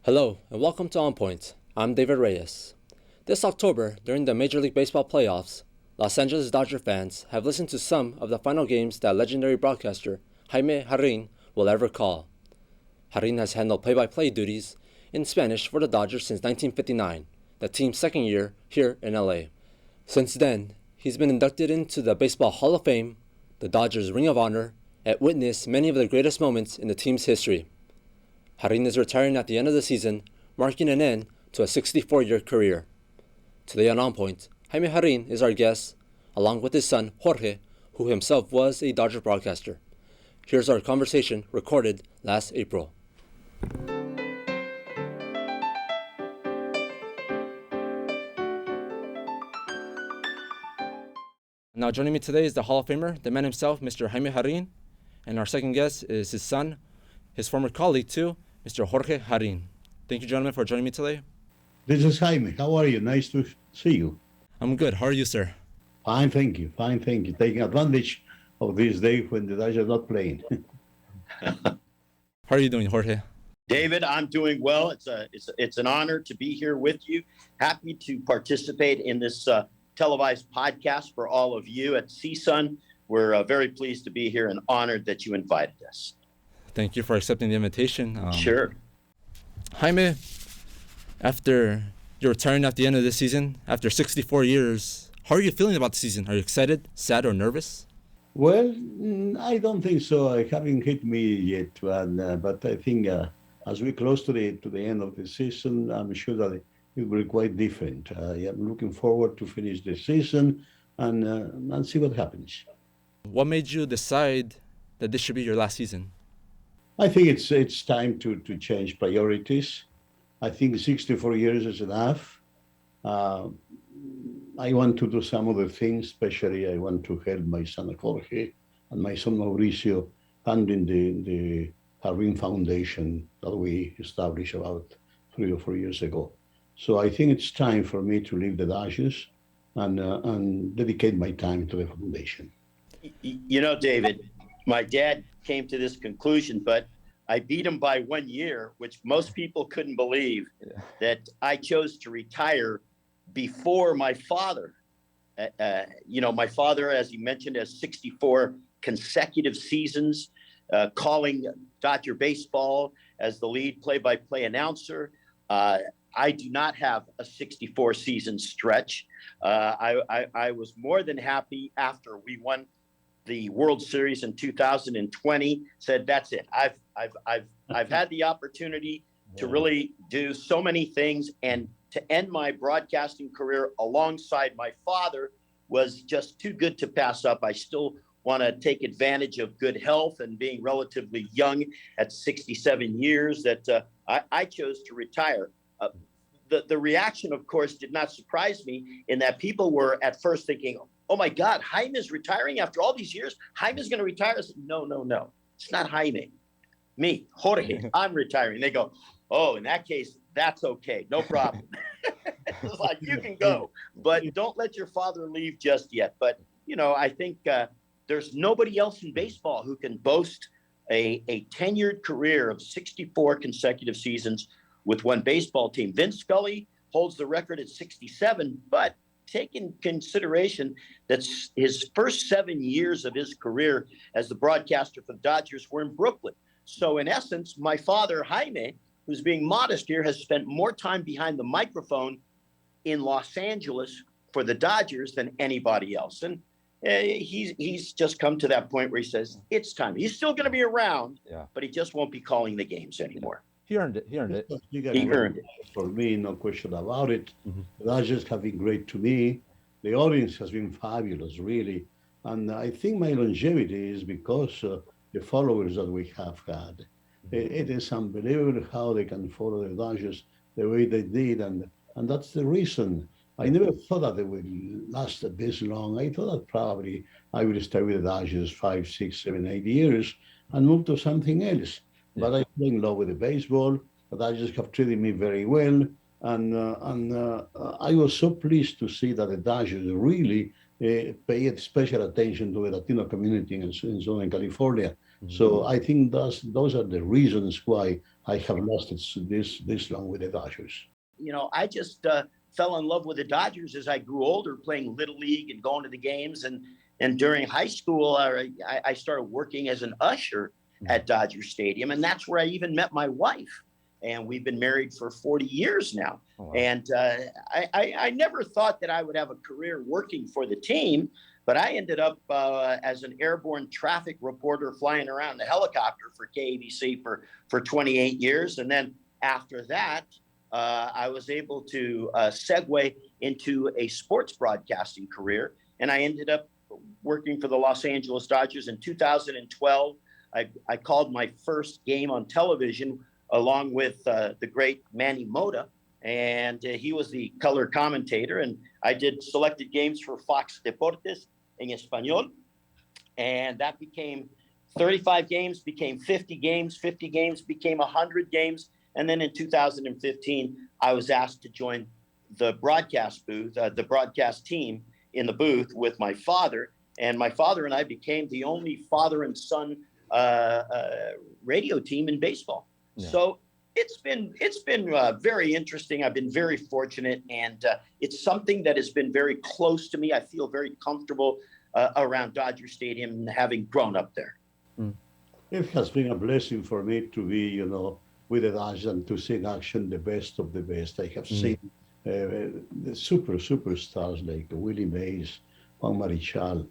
Hello, and welcome to On Point. I'm David Reyes. This October, during the Major League Baseball playoffs, Los Angeles Dodger fans have listened to some of the final games that legendary broadcaster Jaime Jarri will ever call. Jarri has handled play-by-play duties in Spanish for the Dodgers since 1959, the team's second year here in LA. Since then, he's been inducted into the Baseball Hall of Fame, the Dodgers Ring of Honor, and witnessed many of the greatest moments in the team's history. Jarri is retiring at the end of the season, marking an end to a 64-year career. Today on Point, Jaime Jarri is our guest, along with his son Jorge, who himself was a Dodger broadcaster. Here's our conversation recorded last April. Now joining me today is the Hall of Famer, the man himself, Mr. Jaime Jarri, and our second guest is his son, his former colleague too, Mr. Jorge Jarri. Thank you, gentlemen, for joining me today. This is Jaime. How are you? Nice to see you. I'm good. How are you, sir? Fine, thank you. Fine, thank you. Taking advantage of this day when the Dodgers are not playing. How are you doing, Jorge? David, I'm doing well. It's an honor to be here with you. Happy to participate in this televised podcast for all of you at CSUN. We're very pleased to be here and honored that you invited us. Thank you for accepting the invitation. Sure. Jaime, after you're retiring at the end of this season, after 64 years, how are you feeling about the season? Are you excited, sad, or nervous? Well, I don't think so. It haven't hit me yet, but I think as we close to the end of the season, I'm sure that it will be quite different. I'm looking forward to finish the season and see what happens. What made you decide that this should be your last season? I think it's time to change priorities. I think 64 years is enough. I want to do some other things, especially I want to help my son Jorge and my son Mauricio funding the Jarri Foundation that we established about 3 or 4 years ago. So I think it's time for me to leave the Dodgers and dedicate my time to the foundation. You know, David, my dad came to this conclusion, but I beat him by 1 year, which most people couldn't believe, that I chose to retire before my father. My father, as you mentioned, has 64 consecutive seasons calling Dodger baseball as the lead play-by-play announcer. I do not have a 64 season stretch. I was more than happy after we won the World Series in 2020, said that's it. I've had the opportunity to really do so many things, and to end my broadcasting career alongside my father was just too good to pass up. I still want to take advantage of good health and being relatively young at 67 years that I chose to retire. The reaction, of course, did not surprise me in that people were at first thinking, oh my God, Jaime's retiring after all these years? Jaime's going to retire? I said, no. It's not Jaime. Me, Jorge, I'm retiring. They go, oh, in that case, that's okay. No problem. It's like, you can go, but don't let your father leave just yet. But, I think there's nobody else in baseball who can boast a tenured career of 64 consecutive seasons with one baseball team. Vince Scully holds the record at 67, but take in consideration that his first 7 years of his career as the broadcaster for the Dodgers were in Brooklyn. So in essence, my father, Jaime, who's being modest here, has spent more time behind the microphone in Los Angeles for the Dodgers than anybody else. And he's just come to that point where he says, it's time. He's still going to be around, but he just won't be calling the games anymore. He earned it. He earned it. For me, no question about it. The Dodgers have been great to me. The audience has been fabulous, really. And I think my longevity is because the followers that we have had. It is unbelievable how they can follow the Dodgers the way they did. And that's the reason. I never thought that they would last this long. I thought that probably I would stay with the Dodgers 5, 6, 7, 8 years and move to something else. But I fell in love with the baseball. The Dodgers have treated me very well. And I was so pleased to see that the Dodgers really paid special attention to the Latino community in Southern California. So I think those are the reasons why I have lasted this long with the Dodgers. I just fell in love with the Dodgers as I grew older, playing Little League and going to the games. And during high school, I started working as an usher at Dodger Stadium. And that's where I even met my wife. And we've been married for 40 years now. Oh, wow. And I never thought that I would have a career working for the team, but I ended up as an airborne traffic reporter flying around the helicopter for KABC for 28 years. And then after that, I was able to segue into a sports broadcasting career. And I ended up working for the Los Angeles Dodgers in 2012. I called my first game on television along with the great Manny Mota, and he was the color commentator. And I did selected games for Fox Deportes en Español, and that became 35 games, became 50 games, 50 games became 100 games. And then in 2015, I was asked to join the broadcast booth, the broadcast team in the booth with my father. And my father and I became the only father and son radio team in baseball. Yeah. So it's been very interesting. I've been very fortunate, and it's something that has been very close to me. I feel very comfortable around Dodger Stadium, having grown up there. It has been a blessing for me to be, with the Dodgers and to see in action the best of the best. I have seen the superstars like Willie Mays, Juan Marichal.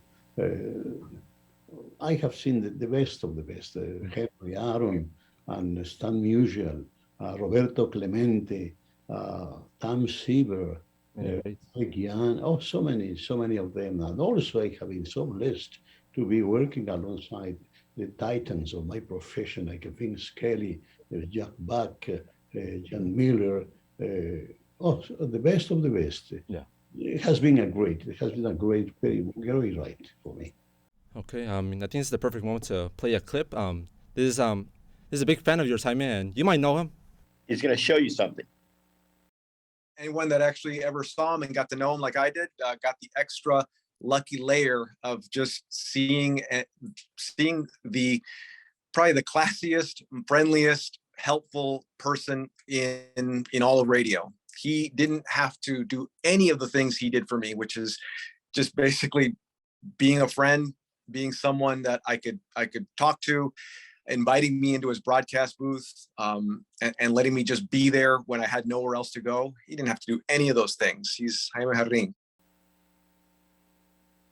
I have seen the best of the best. Henry Aaron and Stan Musial, Roberto Clemente, Tom Seaver, Rick Young, so many of them. And also I have been so blessed to be working alongside the titans of my profession, like Vince Kelly, Jack Buck, John Miller, the best of the best. Yeah. It has been a great, very ride for me. Okay, I think it's the perfect moment to play a clip. This is a big fan of yours, Jaime, and you might know him. He's going to show you something. Anyone that actually ever saw him and got to know him like I did, got the extra lucky layer of just seeing probably the classiest, friendliest, helpful person in all of radio. He didn't have to do any of the things he did for me, which is just basically being a friend, being someone that I could talk to, inviting me into his broadcast booth, and letting me just be there when I had nowhere else to go. He didn't have to do any of those things. He's Jaime Jarri.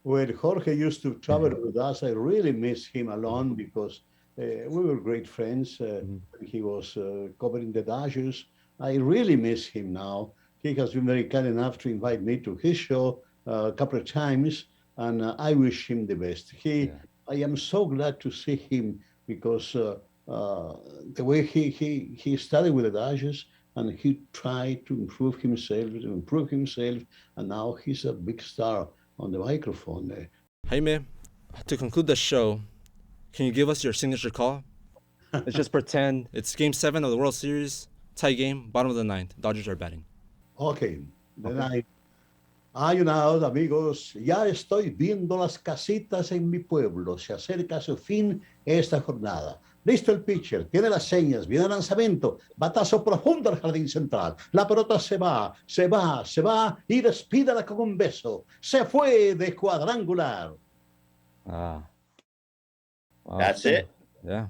When Jorge used to travel with us, I really miss him alone because we were great friends. He was covering the Dodgers. I really miss him now. He has been very kind enough to invite me to his show a couple of times, and I wish him the best. I am so glad to see him because the way he started with the Dodgers, and he tried to improve himself, and now he's a big star on the microphone. Jaime, to conclude the show, can you give us your signature call? Let's just pretend it's Game 7 of the World Series, tie game, bottom of the ninth. Dodgers are batting. Okay, the ninth. Ayunados, amigos, ya estoy viendo las casitas en mi pueblo. Se acerca a su fin esta jornada. Listo el pitcher, tiene las señas, viene el lanzamiento, batazo profundo al jardín central. La pelota se va y despídala con un beso. Se fue de cuadrangular. Wow, that's it. Yeah.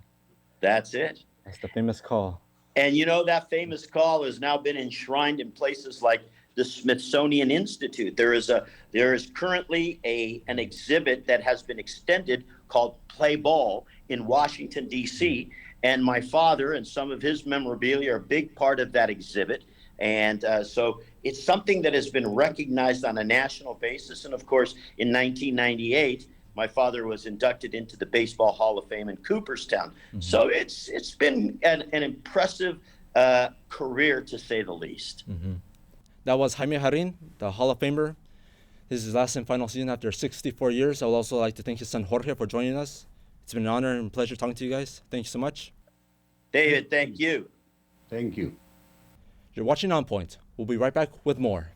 That's it. That's the famous call. And that famous call has now been enshrined in places like the Smithsonian Institute. There is currently an exhibit that has been extended called Play Ball in Washington, D.C. And my father and some of his memorabilia are a big part of that exhibit. And so it's something that has been recognized on a national basis. And of course, in 1998, my father was inducted into the Baseball Hall of Fame in Cooperstown. Mm-hmm. So it's been an impressive career, to say the least. Mm-hmm. That was Jaime Jarri, the Hall of Famer. This is his last and final season after 64 years. I would also like to thank his son Jorge for joining us. It's been an honor and pleasure talking to you guys. Thank you so much. David, thank you. Thank you. You're watching On Point. We'll be right back with more.